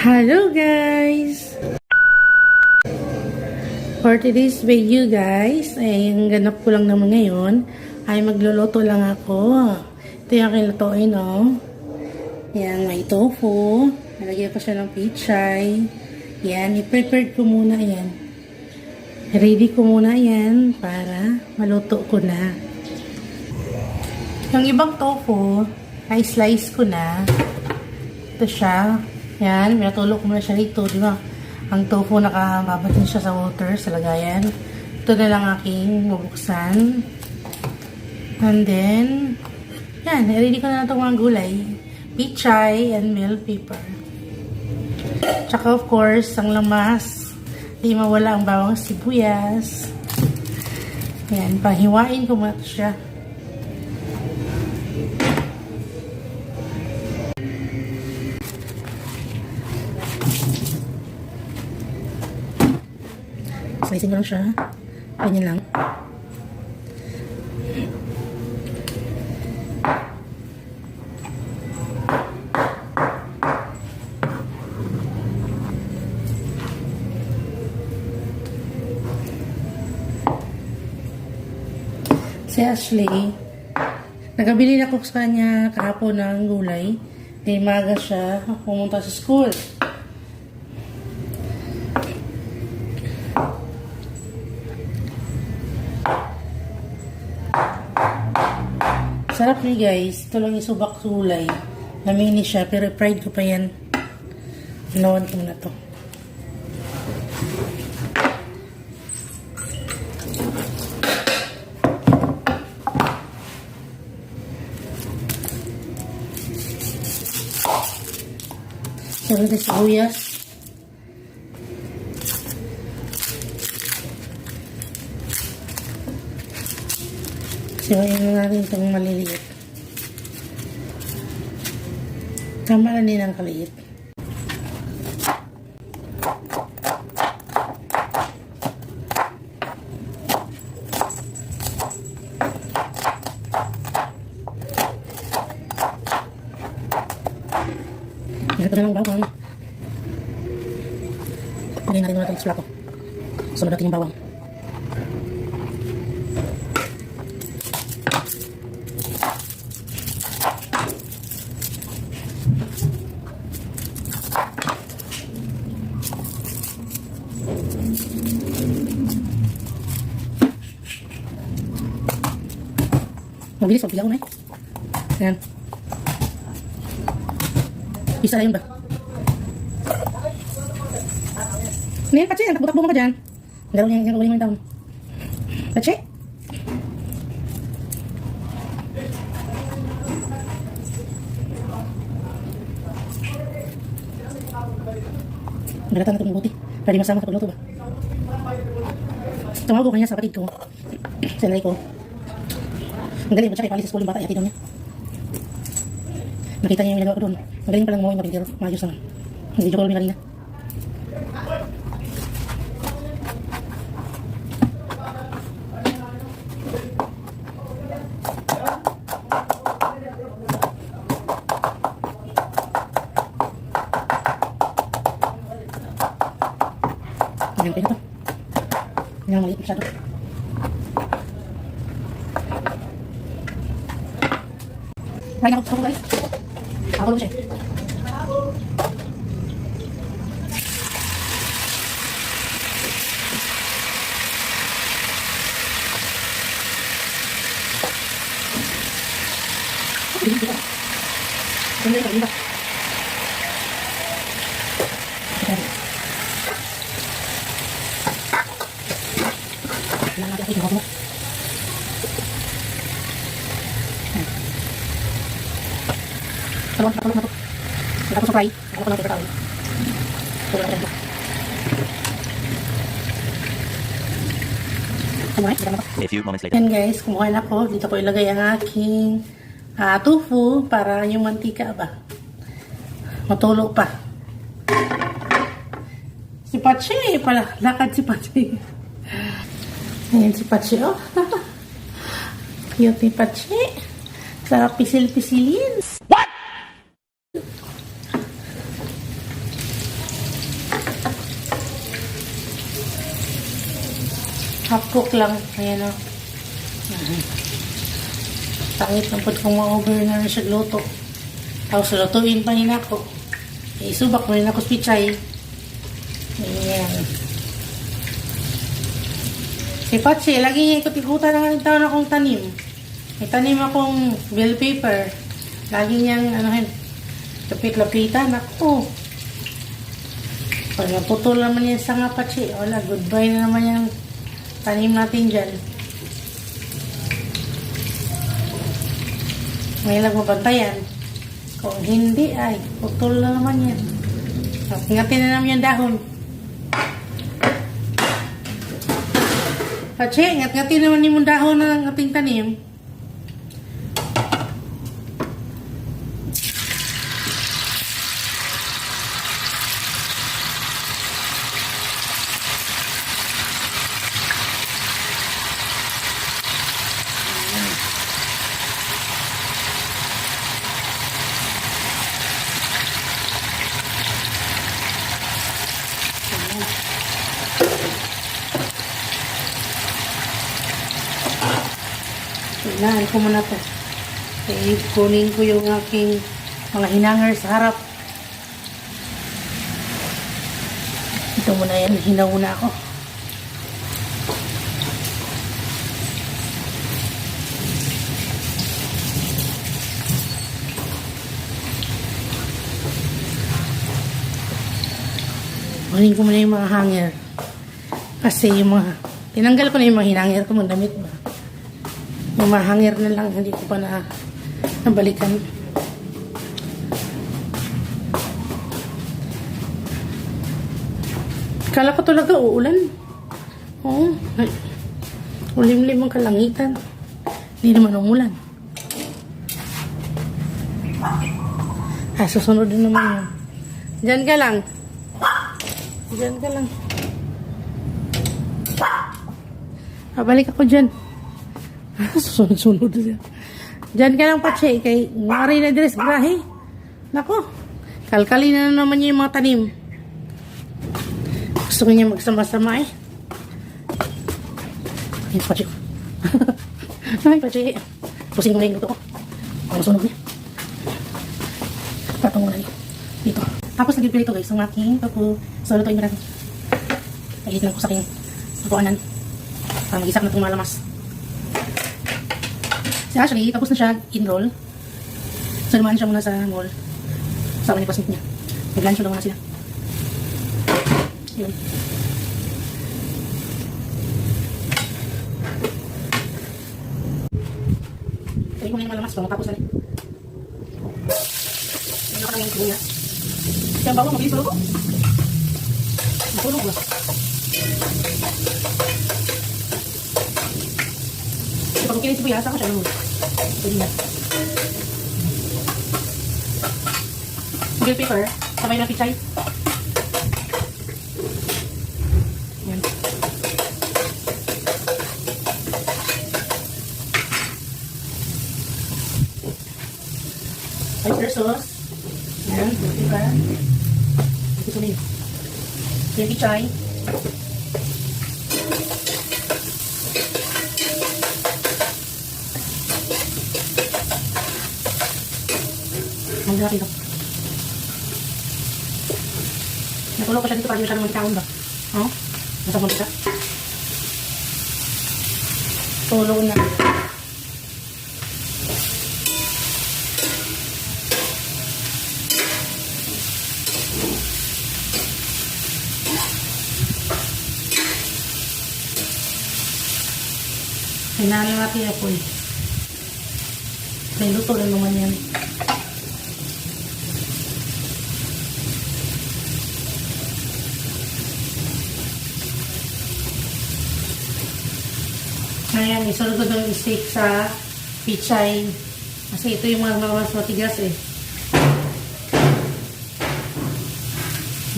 Hello guys! For today's video guys, ay ang ganap ko lang naman ngayon ay magluluto lang ako. Ito yung aking lutuin, no? Yan, may tofu. Nalagyan ko siya ng pichay. Yan, i-prepared ko muna yan. Ready ko muna yan para maluto ko na. Yung ibang tofu ay slice ko na. Ito siya. Yan, minatulog ko muna siya dito, di ba? Ang tofu nakababatin siya sa water, sa lagayan. Ito na lang aking bubuksan. And then, yan, ready ko na itong mga gulay. Pichay and bell pepper. Tsaka of course, ang lamas. Hindi mawala ang bawang sibuyas. Yan, pahiwain ko muna siya. Slicing ko lang siya. Ganyan lang. Si Ashley, nagabili na ako sa kanya kahapon ng gulay. Dahil maga siya pumunta sa school. Sarap niya guys. Ito lang yung subak gulay. Namini siya pero fried ko pa yan. Nawan ko na to. Sarap na sibuyas. Siwain na natin itong maliliit. Tama na din ang kaliit. Ito na lang bawang. Lagyan natin muna ito sa plato. Sunod natin yung bawang. Mabilis, magpilaw na eh. Ayan. Isa na yun ba? Ano yan, Pache? Takbo-takbo mo ka dyan. Garo niya mo yung taon. Pache? Balatan na ito ng buti. Pwede masama sa pagluto ba? Tumawag ko kanya sa kapatid ko. Sa nanay ko. Ang galing, Pache, pali sa school yung bata. Ihatid daw niya. Nakita niya yung ginagawa ko doon. Magaling palang mo yung mapintir. Maayos naman. Hindi joke lang kanina. Ganyan ko ito. Ganyan maliit masyado. Kaya ako guys. Ako lang siya. Tulong na to. Hindi ako sa fry. Ako lang ito tawin. Tulong na ito. A few moments later. Yan guys, kumuha na ako. Dito ko ilagay ang aking tofu para yung mantika ba. Matulo pa. Si Pache pala. Lakad si Pache. Ayan si Pache. Oh. Cute ni Pache. Sarap pisil-pisilin. What? Half cook lang. Ayan o. Tangit ng pag kung ma-over na rin siya luto. Tapos lutuin pa rin ako. Isubak mo rin ako sa pichay. Ayan. Si Pachi, lagi niya ikot-ikutan ng taon akong tanim. May tanim akong bell paper. Lagi niyang, lapit-lapitan. Ako. Pag naputol naman yan sa nga Pachi, wala, goodbye na naman yung tanim natin dyan. May lang mabantayan. Kung hindi, ay, putol na naman yan. Ingatin na naman yung dahon. Pachi, ingat-ngatin naman yung dahon ng ating tanim. Kailangan ko muna to. Kunin ko yung aking mga hinanger sa harap. Ito muna yan. Hinaw na ako. Kunin ko muna yung mga hanger. Kasi yung mga... Tinanggal ko na yung mga hinanger ko. Mga damit ba? Yung mga hanger na lang. Hindi ko pa nabalikan. Kala ko talaga uulan. Oo. Ulim-lim ang kalangitan. Hindi naman umulan. Susunod din naman yun. Diyan ka lang. Diyan ka lang. Balik ako dyan. Susunod-sunod siya. Diyan ka lang, Pachi. Kay ngari na dress grahe. Nako. Kalkalin na naman niya yung mga tanim. Gusto niya magsama-sama eh. Ay, Pachi. Ay, Pachi. Pusing ko na yung luto ko. Ang sunog niya. Patong mo na dito. Tapos naging pilito guys. Ang aking papo. So, lutuin mo natin. Nagigit lang ko sa aking papuanan. Para mag-isak na itong malamas. So actually, tapos na siya in-roll. So naman siya muna sa mall. Sama ni classmate niya. Nag-lunch na muna sila. Yun. Kaya ko na yung malamas. Tapos na rin. Ano ka na yung kuya? Kaya ang bawa, mabilis tulog ko. Matulog ba? Pag kinis sibuyas, ako siya naman. Pwede na. Bell paper, sabay na pichay. Yan. Oyster sauce. Yan, bell paper. Ito na yun. Yung pichay. Magdala dito. Natulog ko siya dito para di siya naman ikaon ba? Oh? Nasa mo siya? Tulog na. Hinalo natin ako eh. May luto na naman yan. Ngayon, isunod ko doon steak sa pichay. Kasi ito yung mga mas matigas eh.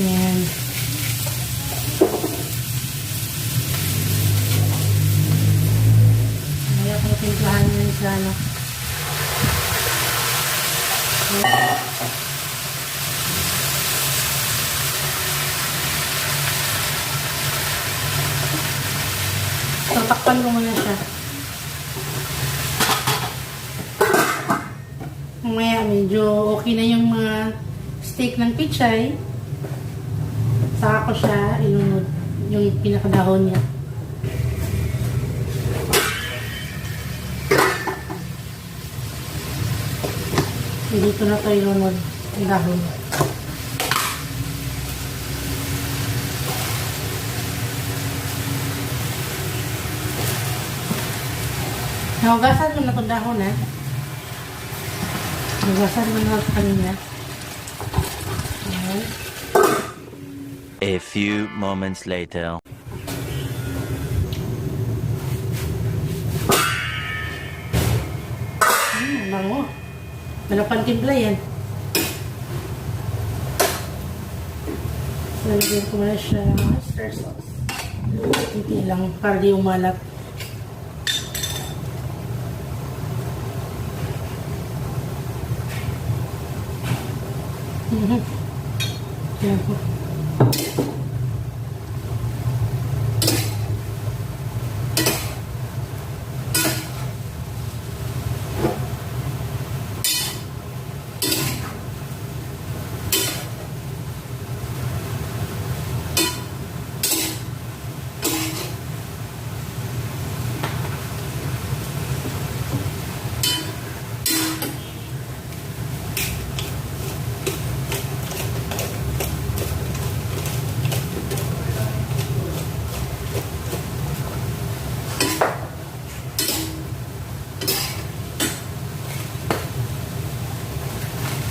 Yan. Ngayon ko natimplahan yun sa ano. Tatakpan ko muna siya. Mamaya medyo okay na yung mga steak ng pichay. Saka ko siya ilunod yung pinakadahon niya. Dito na to ilunod yung dahon. Nahugasan mo na itong dahon, ha? Nahugasan mo na ito kanina. Ayan. A few moments later. Bango. Malapan timpla yan. So, lagyan ko muna siya oyster sauce. Hindi lang, para di umalat. Yan po.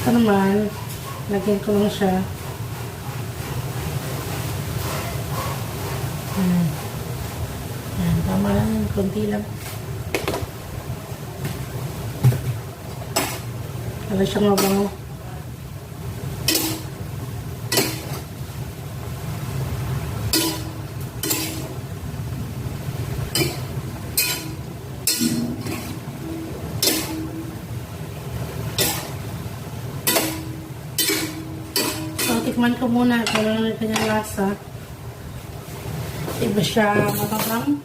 Ito naman, lagyan ko lang siya. Yan, tama lang yan, konti lang. Wala siyang mabango. So, tikman ko muna kung ano yung kanyang lasa. Iba siya matabang.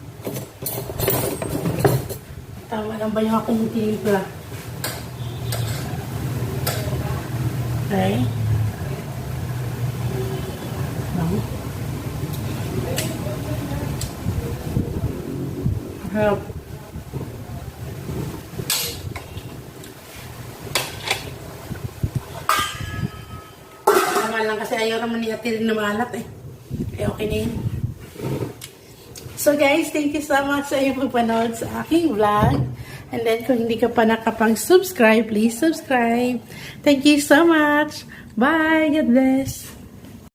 Tama lang ba yung aking timpla? Okay. Harap. Tama lang kasi ayaw naman ni Ate rin na maalat eh. Kaya okay na yun. So guys, thank you so much sa iyong pagpanood sa aking vlog. And then kung hindi ka pa nakapang-subscribe, please subscribe. Thank you so much. Bye. God bless.